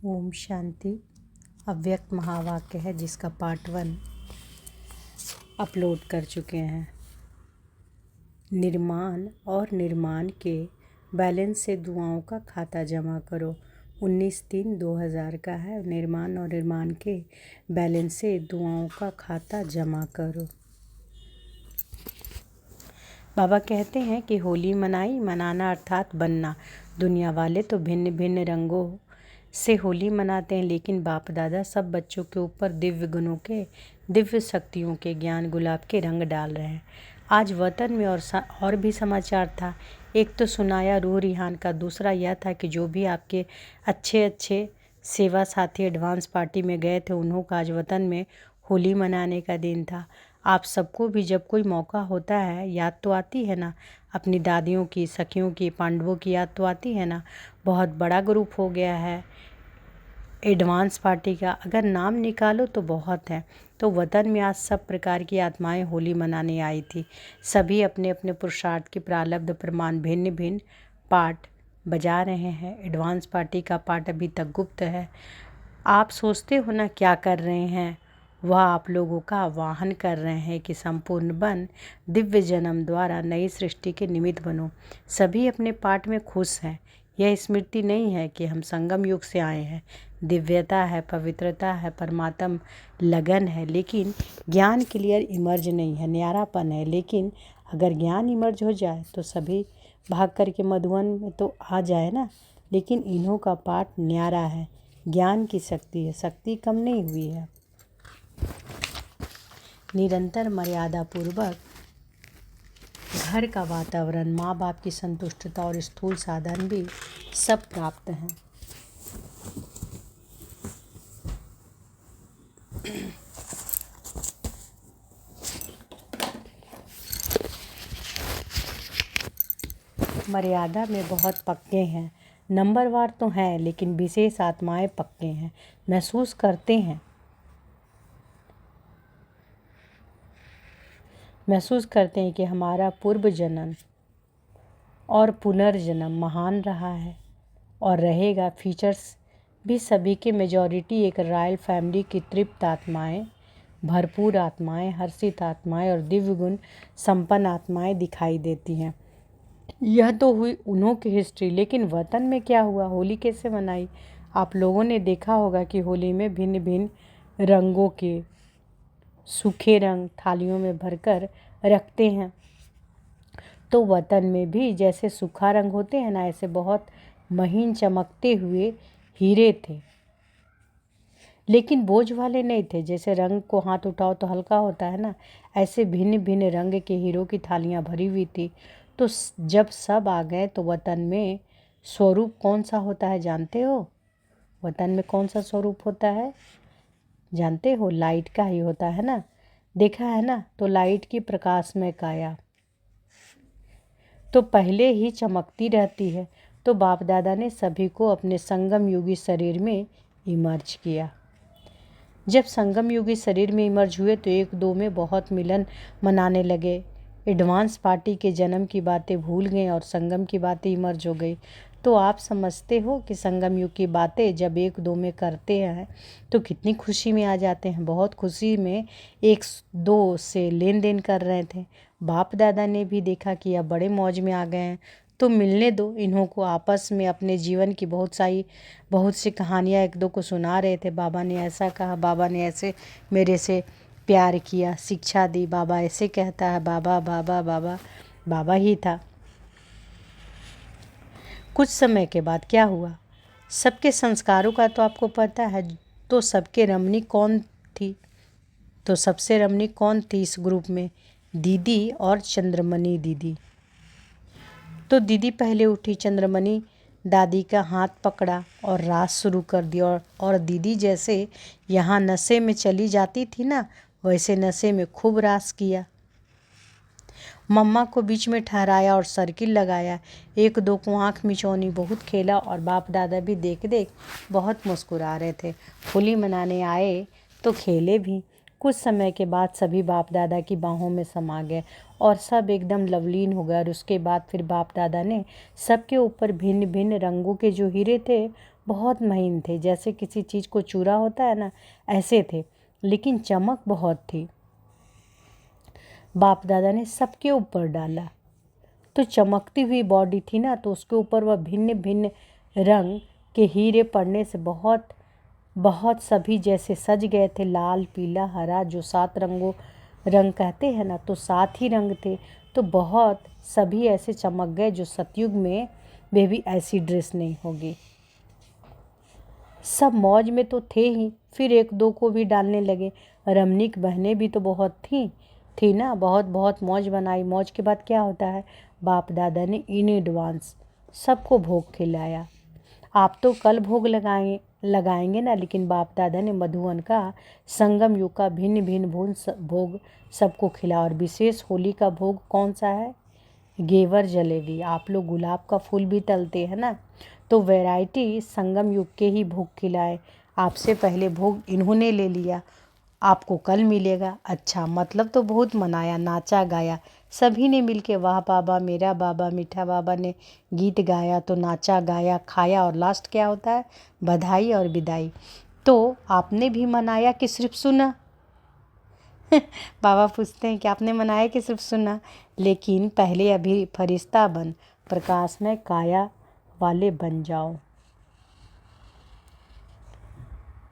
ओम शांति। अव्यक्त महावाक्य है जिसका पार्ट 1 अपलोड कर चुके हैं। निर्माण और निर्माण के बैलेंस से दुआओं का खाता जमा करो। 19/3/2000 का है। निर्माण और निर्माण के बैलेंस से दुआओं का खाता जमा करो। बाबा कहते हैं कि होली मनाना अर्थात बनना। दुनिया वाले तो भिन्न भिन्न रंगों से होली मनाते हैं, लेकिन बाप दादा सब बच्चों के ऊपर दिव्य गुणों के, दिव्य शक्तियों के, ज्ञान गुलाब के रंग डाल रहे हैं। आज वतन में और भी समाचार था। एक तो सुनाया रूह रिहान का, दूसरा यह था कि जो भी आपके अच्छे अच्छे सेवा साथी एडवांस पार्टी में गए थे, उन्हों का आज वतन में होली मनाने का दिन था। आप सबको भी जब कोई मौका होता है, याद तो आती है ना अपनी दादियों की, सखियों की, पांडवों की याद तो आती है ना। बहुत बड़ा ग्रुप हो गया है एडवांस पार्टी का, अगर नाम निकालो तो बहुत है। तो वतन में आज सब प्रकार की आत्माएं होली मनाने आई थी। सभी अपने अपने पुरुषार्थ की प्रारब्ध प्रमाण भिन्न भिन्न पाठ बजा रहे हैं। एडवांस पार्टी का पाठ अभी तक गुप्त है। आप सोचते हो ना क्या कर रहे हैं, वह आप लोगों का आह्वान कर रहे हैं कि संपूर्ण बन दिव्य जन्म द्वारा नई सृष्टि के निमित्त बनो। सभी अपने पाठ में खुश हैं। यह स्मृति नहीं है कि हम संगम युग से आए हैं। दिव्यता है, पवित्रता है, परमात्म लगन है, लेकिन ज्ञान क्लियर इमर्ज नहीं है। न्यारापन है, लेकिन अगर ज्ञान इमर्ज हो जाए तो सभी भाग कर के मधुवन में तो आ जाए ना। लेकिन इन्हों का पाठ न्यारा है, ज्ञान की शक्ति है, शक्ति कम नहीं हुई है। निरंतर मर्यादा पूर्वक घर का वातावरण, माँ बाप की संतुष्टता और स्थूल साधन भी सब प्राप्त हैं। मर्यादा में बहुत पक्के हैं। नंबरवार तो हैं, लेकिन विशेष आत्माएं पक्के हैं। महसूस करते हैं कि हमारा पूर्व जन्म और पुनर्जन्म महान रहा है और रहेगा। फीचर्स भी सभी के मेजॉरिटी एक रॉयल फैमिली की तृप्त आत्माएं, भरपूर आत्माएं, हर्षित आत्माएं और दिव्य गुण संपन्न आत्माएं दिखाई देती हैं। यह तो हुई उन्हों की हिस्ट्री, लेकिन वतन में क्या हुआ, होली कैसे मनाई। आप लोगों ने देखा होगा कि होली में भिन्न भिन्न रंगों के सूखे रंग थालियों में भरकर रखते हैं। तो वतन में भी जैसे सूखा रंग होते हैं ना, ऐसे बहुत महीन चमकते हुए हीरे थे, लेकिन बोझ वाले नहीं थे। जैसे रंग को हाथ उठाओ तो हल्का होता है ना, ऐसे भिन्न भिन्न रंग के हीरों की थालियां भरी हुई थी। तो जब सब आ गए तो वतन में स्वरूप कौन सा होता है जानते हो? वतन में कौन सा स्वरूप होता है जानते हो? लाइट का ही होता है ना, देखा है ना। तो लाइट की प्रकाश में काया तो पहले ही चमकती रहती है। तो बाप दादा ने सभी को अपने संगम युगी शरीर में इमर्ज किया। जब संगम युगी शरीर में इमर्ज हुए तो एक दो में बहुत मिलन मनाने लगे। एडवांस पार्टी के जन्म की बातें भूल गए और संगम की बातें इमर्ज हो गई। तो आप समझते हो कि संगम युग की बातें जब एक दो में करते हैं तो कितनी खुशी में आ जाते हैं। बहुत खुशी में एक दो से लेन देन कर रहे थे। बाप दादा ने भी देखा कि अब बड़े मौज में आ गए हैं, तो मिलने दो इन्हों को। आपस में अपने जीवन की बहुत सी कहानियाँ एक दो को सुना रहे थे। बाबा ने ऐसा कहा, बाबा ने ऐसे मेरे से प्यार किया, शिक्षा दी, बाबा ऐसे कहता है। बाबा बाबा बाबा बाबा ही था। कुछ समय के बाद क्या हुआ, सबके संस्कारों का तो आपको पता है। तो सबके रमणी कौन थी? तो सबसे रमणी कौन थी इस ग्रुप में? दीदी और चंद्रमणि दीदी। तो दीदी पहले उठी, चंद्रमणि दादी का हाथ पकड़ा और रास शुरू कर दिया। और दीदी जैसे यहाँ नशे में चली जाती थी ना, वैसे नशे में खूब रास किया। मम्मा को बीच में ठहराया और सर्किल लगाया। एक दो को आँख मिचौनी, बहुत खेला। और बाप दादा भी देख बहुत मुस्कुरा रहे थे। होली मनाने आए तो खेले भी। कुछ समय के बाद सभी बाप दादा की बाहों में समा गए और सब एकदम लवलीन हो गए। और उसके बाद फिर बाप दादा ने सबके ऊपर भिन्न भिन्न रंगों के जो हीरे थे बहुत महीन थे, जैसे किसी चीज़ को चूरा होता है ना, ऐसे थे, लेकिन चमक बहुत थी। बाप दादा ने सबके ऊपर डाला तो चमकती हुई बॉडी थी ना, तो उसके ऊपर वह भिन्न भिन्न रंग के हीरे पड़ने से बहुत बहुत सभी जैसे सज गए थे। लाल, पीला, हरा, जो 7 रंग कहते हैं ना, तो 7 ही रंग थे। तो बहुत सभी ऐसे चमक गए जो सतयुग में वे भी ऐसी ड्रेस नहीं होगी। सब मौज में तो थे ही, फिर एक दो को भी डालने लगे। रमणीक बहनें भी तो बहुत थी ना, बहुत बहुत मौज बनाई। मौज के बाद क्या होता है, बाप दादा ने इन एडवांस सबको भोग खिलाया। आप तो कल भोग लगाएंगे ना, लेकिन बाप दादा ने मधुवन का संगम युग का भिन्न भिन्न भोग सबको खिलाया। और विशेष होली का भोग कौन सा है, घेवर जलेबी। आप लोग गुलाब का फूल भी तलते हैं ना, तो वैरायटी संगम युग के ही भोग खिलाए। आपसे पहले भोग इन्होंने ले लिया, आपको कल मिलेगा। अच्छा, मतलब तो बहुत मनाया, नाचा गाया सभी ने मिलके। वाह बाबा मेरा बाबा, मीठा बाबा ने गीत गाया, तो नाचा गाया, खाया, और लास्ट क्या होता है, बधाई और विदाई। तो आपने भी मनाया कि सिर्फ सुना? बाबा पूछते हैं कि आपने मनाया कि सिर्फ सुना? लेकिन पहले अभी फरिश्ता बन, प्रकाश में काया वाले बन जाओ।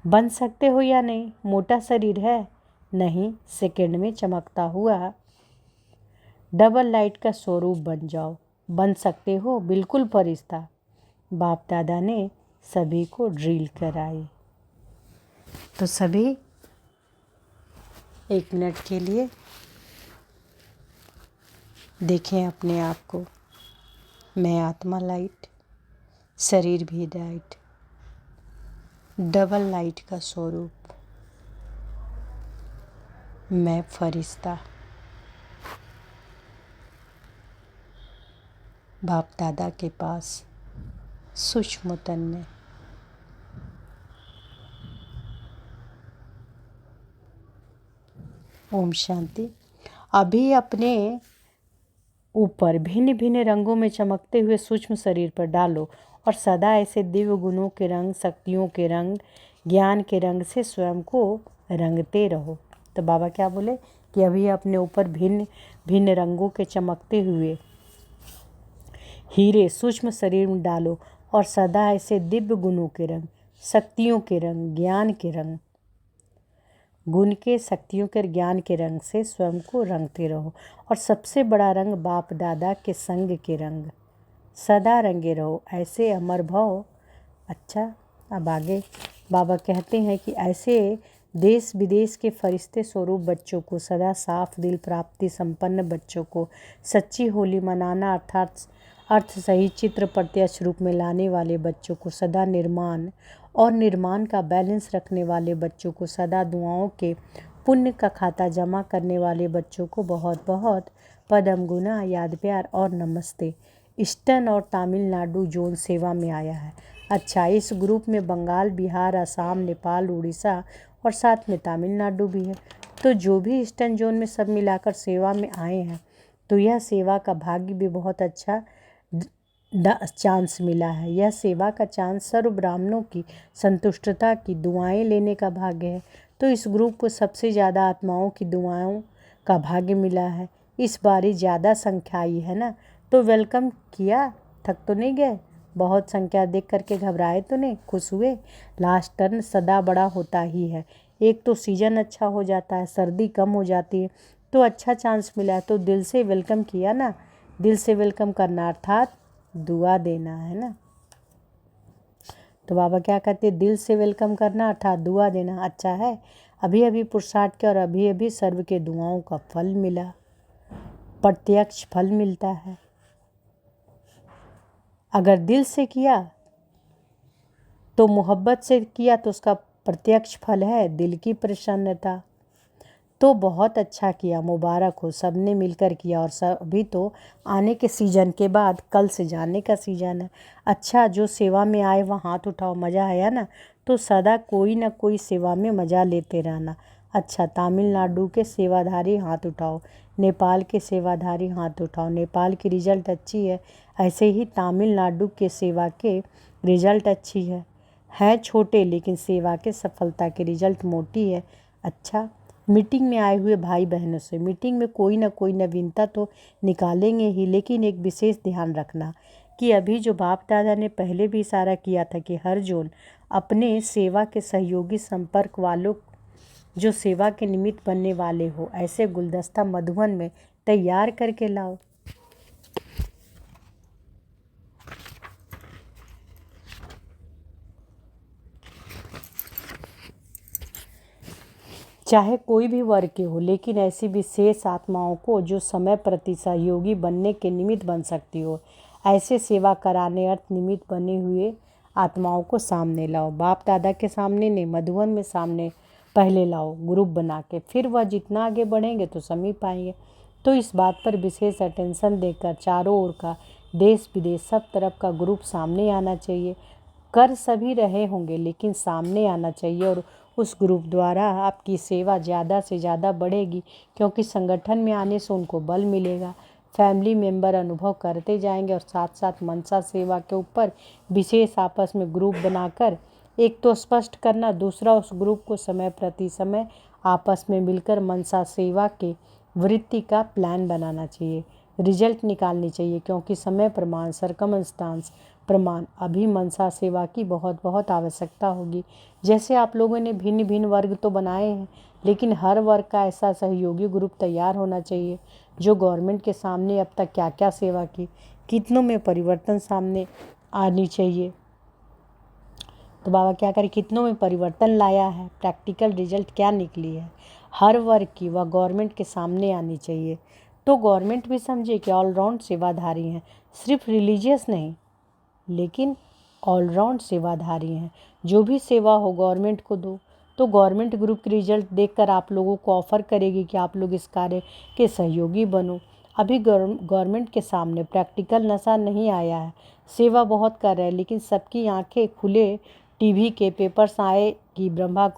बन सकते हो या नहीं? मोटा शरीर है? नहीं, सेकंड में चमकता हुआ डबल लाइट का स्वरूप बन जाओ। बन सकते हो? बिल्कुल फरिश्ता। बाप दादा ने सभी को ड्रिल कराई। तो सभी 1 मिनट के लिए देखें अपने आप को। मैं आत्मा लाइट, शरीर भी लाइट, डबल लाइट का स्वरूप। मैं फरिश्ता। बाप दादा के पास सूक्ष्म तन में। ओम शांति। अभी अपने ऊपर भिन्न भिन्न रंगों में चमकते हुए सूक्ष्म शरीर पर डालो और सदा ऐसे दिव्य गुणों के रंग, शक्तियों के रंग, ज्ञान के रंग से स्वयं को रंगते रहो। तो बाबा क्या बोले कि अभी अपने ऊपर भिन्न भिन्न रंगों के चमकते हुए हीरे सूक्ष्म शरीर में डालो और सदा ऐसे दिव्य गुणों के रंग, शक्तियों के रंग, ज्ञान के रंग, गुण के, शक्तियों के, ज्ञान के रंग से स्वयं को रंगते रहो। और सबसे बड़ा रंग बाप दादा के संग के रंग, सदा रंगे रहो ऐसे अमर भव। अच्छा, अब आगे बाबा कहते हैं कि ऐसे देश विदेश के फरिश्ते स्वरूप बच्चों को, सदा साफ दिल प्राप्ति संपन्न बच्चों को, सच्ची होली मनाना अर्थात अर्थ सही चित्र प्रत्यक्ष रूप में लाने वाले बच्चों को, सदा निर्माण और निर्माण का बैलेंस रखने वाले बच्चों को, सदा दुआओं के पुण्य का खाता जमा करने वाले बच्चों को बहुत बहुत पदम गुना, याद प्यार और नमस्ते। ईस्टर्न और तमिलनाडु जोन सेवा में आया है। अच्छा, इस ग्रुप में बंगाल, बिहार, असम, नेपाल, उड़ीसा और साथ में तमिलनाडु भी है। तो जो भी ईस्टर्न जोन में सब मिलाकर सेवा में आए हैं, तो यह सेवा का भाग्य भी बहुत अच्छा चांस मिला है। यह सेवा का चांस सर्व ब्राह्मणों की संतुष्टता की दुआएं लेने का भाग्य है। तो इस ग्रुप को सबसे ज़्यादा आत्माओं की दुआओं का भाग्य मिला है। इस बारी ज़्यादा संख्या आई है ना, तो वेलकम किया, थक तो नहीं गए? बहुत संख्या देख करके घबराए तो नहीं, खुश हुए? लास्ट टर्न सदा बड़ा होता ही है। एक तो सीजन अच्छा हो जाता है, सर्दी कम हो जाती है, तो अच्छा चांस मिला है, तो दिल से वेलकम किया ना। दिल से वेलकम करना अर्थात दुआ देना है ना। तो बाबा क्या कहते हैं, दिल से वेलकम करना अर्थात दुआ देना। अच्छा है, अभी अभी पुरुषार्थ किया और अभी अभी सर्व के दुआओं का फल मिला, प्रत्यक्ष फल मिलता है। अगर दिल से किया तो मोहब्बत से किया तो उसका प्रत्यक्ष फल है दिल की प्रसन्नता। तो बहुत अच्छा किया, मुबारक हो, सबने मिलकर किया। और अभी तो आने के सीज़न के बाद कल से जाने का सीज़न है। अच्छा, जो सेवा में आए वहाँ हाथ उठाओ, मज़ा आया ना? तो सदा कोई ना कोई सेवा में मज़ा लेते रहना। अच्छा, तमिलनाडु के सेवाधारी हाथ उठाओ, नेपाल के सेवाधारी हाथ उठाओ। नेपाल की रिज़ल्ट अच्छी है, ऐसे ही तमिलनाडु के सेवा के रिज़ल्ट अच्छी है। हैं छोटे लेकिन सेवा के सफलता के रिजल्ट मोटी है। अच्छा, मीटिंग में आए हुए भाई बहनों से मीटिंग में कोई ना कोई नवीनता तो निकालेंगे ही, लेकिन एक विशेष ध्यान रखना कि अभी जो बाप दादा ने पहले भी इशारा किया था कि हर जोन अपने सेवा के सहयोगी संपर्क वालों जो सेवा के निमित्त बनने वाले हो, ऐसे गुलदस्ता मधुबन में तैयार करके लाओ। चाहे कोई भी वर्ग के हो, लेकिन ऐसी विशेष आत्माओं को जो समय प्रति सहयोगी बनने के निमित्त बन सकती हो, ऐसे सेवा कराने अर्थ निमित्त बने हुए आत्माओं को सामने लाओ। बाप दादा के सामने नहीं, मधुबन में सामने पहले लाओ ग्रुप बना के, फिर वह जितना आगे बढ़ेंगे तो समीप आएंगे। तो इस बात पर विशेष अटेंशन देकर चारों ओर का देश विदेश सब तरफ का ग्रुप सामने आना चाहिए। कर सभी रहे होंगे लेकिन सामने आना चाहिए और उस ग्रुप द्वारा आपकी सेवा ज़्यादा से ज़्यादा बढ़ेगी, क्योंकि संगठन में आने से उनको बल मिलेगा। फैमिली मेंबर अनुभव करते जाएंगे और साथ साथ मनसा सेवा के ऊपर विशेष आपस में ग्रुप बनाकर एक तो स्पष्ट करना, दूसरा उस ग्रुप को समय प्रति समय आपस में मिलकर मनसा सेवा के वृत्ति का प्लान बनाना चाहिए, रिजल्ट निकालनी चाहिए, क्योंकि समय प्रमाण सरकमस्टांस प्रमाण अभी मनसा सेवा की बहुत बहुत आवश्यकता होगी। जैसे आप लोगों ने भिन्न भिन्न वर्ग तो बनाए हैं, लेकिन हर वर्ग का ऐसा सहयोगी ग्रुप तैयार होना चाहिए जो गवर्नमेंट के सामने अब तक क्या क्या सेवा की, कितनों में परिवर्तन सामने आनी चाहिए। तो बाबा क्या करें, कितनों में परिवर्तन लाया है, प्रैक्टिकल रिजल्ट क्या निकली है, हर वर्ग की वह गवर्नमेंट के सामने आनी चाहिए। तो गवर्नमेंट भी समझे कि ऑलराउंड सेवाधारी हैं, सिर्फ रिलीजियस नहीं लेकिन ऑलराउंड सेवाधारी हैं। जो भी सेवा हो गवर्नमेंट को दो। तो गवर्नमेंट ग्रुप के रिजल्ट देखकर आप लोगों को ऑफ़र करेगी कि आप लोग इस कार्य के सहयोगी बनो। अभी गवर्नमेंट के सामने प्रैक्टिकल नशा नहीं आया है, सेवा बहुत कर रहे हैं, लेकिन सबकी आंखें खुले टीवी के पेपर्स आए कि ब्रह्मा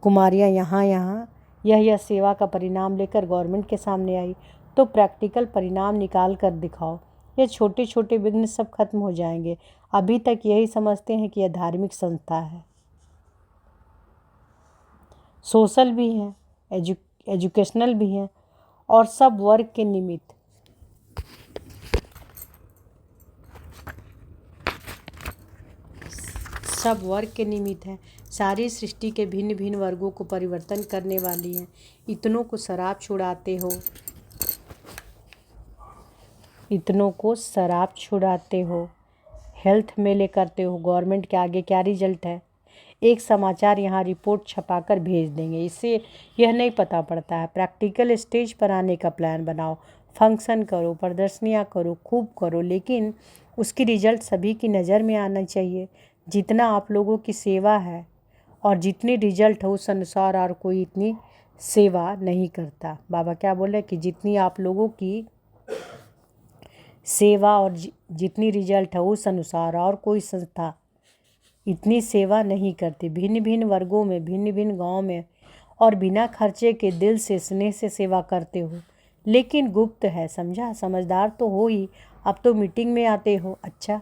कुमारियाँ यहाँ यह सेवा का परिणाम लेकर गवर्नमेंट के सामने आई। तो प्रैक्टिकल परिणाम निकाल कर दिखाओ, ये छोटे छोटे विघ्न सब खत्म हो जाएंगे। अभी तक यही समझते हैं कि यह धार्मिक संस्था है, सोशल भी है, एजुकेशनल भी है और सब वर्ग के निमित्त। सब वर्ग के निमित्त है, सारी सृष्टि के भिन्न भिन्न वर्गों को परिवर्तन करने वाली है। इतनों को शराब छुड़ाते हो, हेल्थ मेले करते हो, गवर्नमेंट के आगे क्या रिजल्ट है। एक समाचार यहाँ रिपोर्ट छपाकर भेज देंगे, इससे यह नहीं पता पड़ता है। प्रैक्टिकल स्टेज पर आने का प्लान बनाओ, फंक्शन करो, प्रदर्शनियाँ करो, खूब करो, लेकिन उसकी रिजल्ट सभी की नज़र में आना चाहिए। जितना आप लोगों की सेवा है और जितनी रिजल्ट है उस अनुसार और कोई इतनी सेवा नहीं करता। बाबा क्या बोले कि जितनी आप लोगों की सेवा और जितनी रिजल्ट है उस अनुसार और कोई संस्था इतनी सेवा नहीं करती। भिन्न भिन्न वर्गों में, भिन्न भिन्न गांव में और बिना खर्चे के दिल से स्नेह से सेवा करते हो, लेकिन गुप्त है, समझा। समझदार तो हो ही, अब तो मीटिंग में आते हो। अच्छा,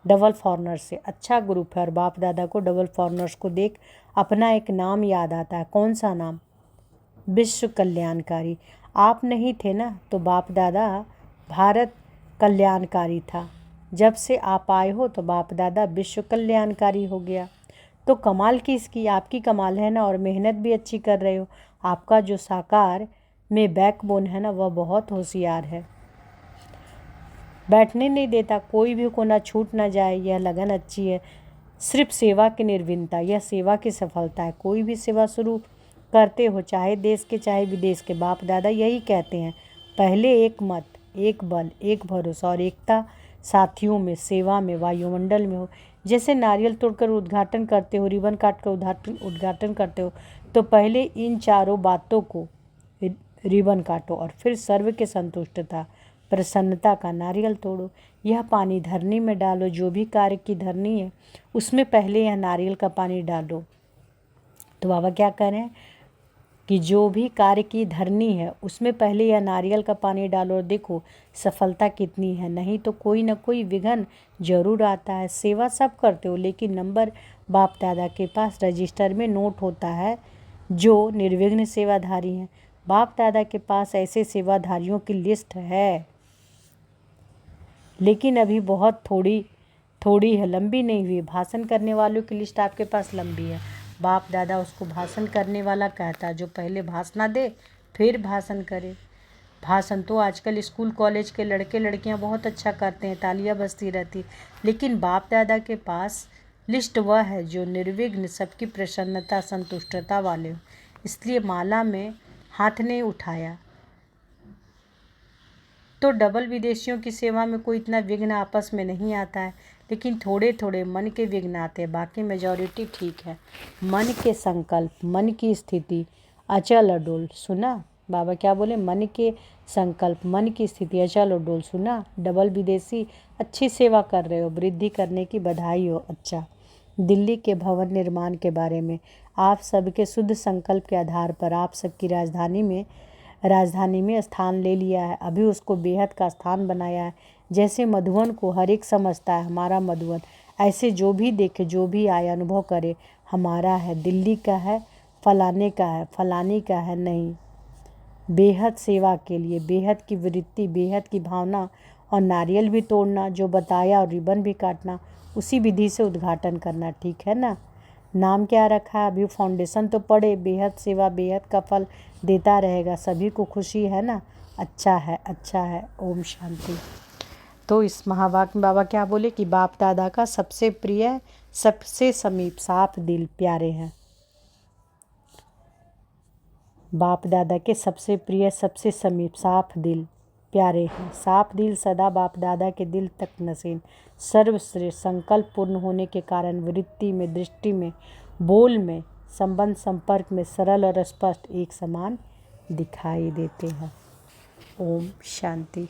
डबल फॉरनर्स से अच्छा ग्रुप है और बाप दादा को डबल फॉरनर्स को देख अपना एक नाम याद आता है। कौन सा नाम? विश्व कल्याणकारी। आप नहीं थे ना, तो बाप दादा भारत कल्याणकारी था। जब से आप आए हो तो बाप दादा विश्व कल्याणकारी हो गया। तो कमाल किसकी? आपकी कमाल है ना, और मेहनत भी अच्छी कर रहे हो। आपका जो साकार में बैकबोन है ना, वह बहुत होशियार है, बैठने नहीं देता, कोई भी को ना छूट ना जाए। यह लगन अच्छी है, सिर्फ सेवा की निर्विघ्नता, यह सेवा की सफलता है। कोई भी सेवा शुरू करते हो, चाहे देश के चाहे विदेश के, बाप दादा यही कहते हैं, पहले एक मत, एक बल, एक भरोसा और एकता साथियों में, सेवा में, वायुमंडल में हो। जैसे नारियल तोड़कर उद्घाटन करते हो, रिबन काट कर उद्घाटन करते हो, तो पहले इन चारों बातों को रिबन काटो और फिर सर्व के संतुष्टता प्रसन्नता का नारियल तोड़ो। यह पानी धरनी में डालो, जो भी कार्य की धरनी है उसमें पहले यह नारियल का पानी डालो। तो बाबा क्या कह रहे हैं कि जो भी कार्य की धरनी है उसमें पहले यह नारियल का पानी डालो और देखो सफलता कितनी है। नहीं तो कोई ना कोई विघ्न जरूर आता है। सेवा सब करते हो, लेकिन नंबर बाप दादा के पास रजिस्टर में नोट होता है जो निर्विघ्न सेवाधारी हैं। बाप दादा के पास ऐसे सेवाधारियों की लिस्ट है, लेकिन अभी बहुत थोड़ी है, लंबी नहीं हुई। भाषण करने वालों की लिस्ट आपके पास लंबी है। बाप दादा उसको भाषण करने वाला कहता है जो पहले भाषण दे फिर भाषण करे। भाषण तो आजकल स्कूल कॉलेज के लड़के लड़कियां बहुत अच्छा करते हैं, तालियां बजती रहती, लेकिन बाप दादा के पास लिस्ट वह है जो निर्विघ्न सबकी प्रसन्नता संतुष्टता वाले हो। इसलिए माला में हाथ नहीं उठाया। तो डबल विदेशियों की सेवा में कोई इतना विघ्न आपस में नहीं आता है, लेकिन थोड़े थोड़े मन के विघ्न आते हैं, बाकी मेजॉरिटी ठीक है। मन के संकल्प, मन की स्थिति अचल अडोल, सुना बाबा क्या बोले? मन के संकल्प, मन की स्थिति अचल अडोल, सुना। डबल विदेशी अच्छी सेवा कर रहे हो, वृद्धि करने की बधाई हो। अच्छा, दिल्ली के भवन निर्माण के बारे में आप सबके शुद्ध संकल्प के आधार पर आप सबकी राजधानी में स्थान ले लिया है। अभी उसको बेहद का स्थान बनाया है। जैसे मधुबन को हर एक समझता है हमारा मधुबन, ऐसे जो भी देखे, जो भी आए, अनुभव करे हमारा है, दिल्ली का है, फलाने का है, फलानी का है नहीं। बेहद सेवा के लिए बेहद की वृत्ति, बेहद की भावना, और नारियल भी तोड़ना जो बताया और रिबन भी काटना, उसी विधि से उद्घाटन करना, ठीक है ना। नाम क्या रखा है? अभी फाउंडेशन तो पड़े। बेहद सेवा बेहद का फल देता रहेगा, सभी को खुशी है ना। अच्छा है, अच्छा है। ओम शांति। तो इस महावाक्य में बाबा क्या बोले कि बाप दादा का सबसे प्रिय, सबसे समीप, साफ दिल प्यारे हैं। बाप दादा के सबसे प्रिय, सबसे समीप, साफ दिल प्यारे हैं। साफ दिल सदा बाप दादा के दिल तक नसीन, सर्वश्रेष्ठ संकल्प पूर्ण होने के कारण वृत्ति में, दृष्टि में, बोल में, संबंध संपर्क में सरल और स्पष्ट एक समान दिखाई देते हैं। ओम शांति।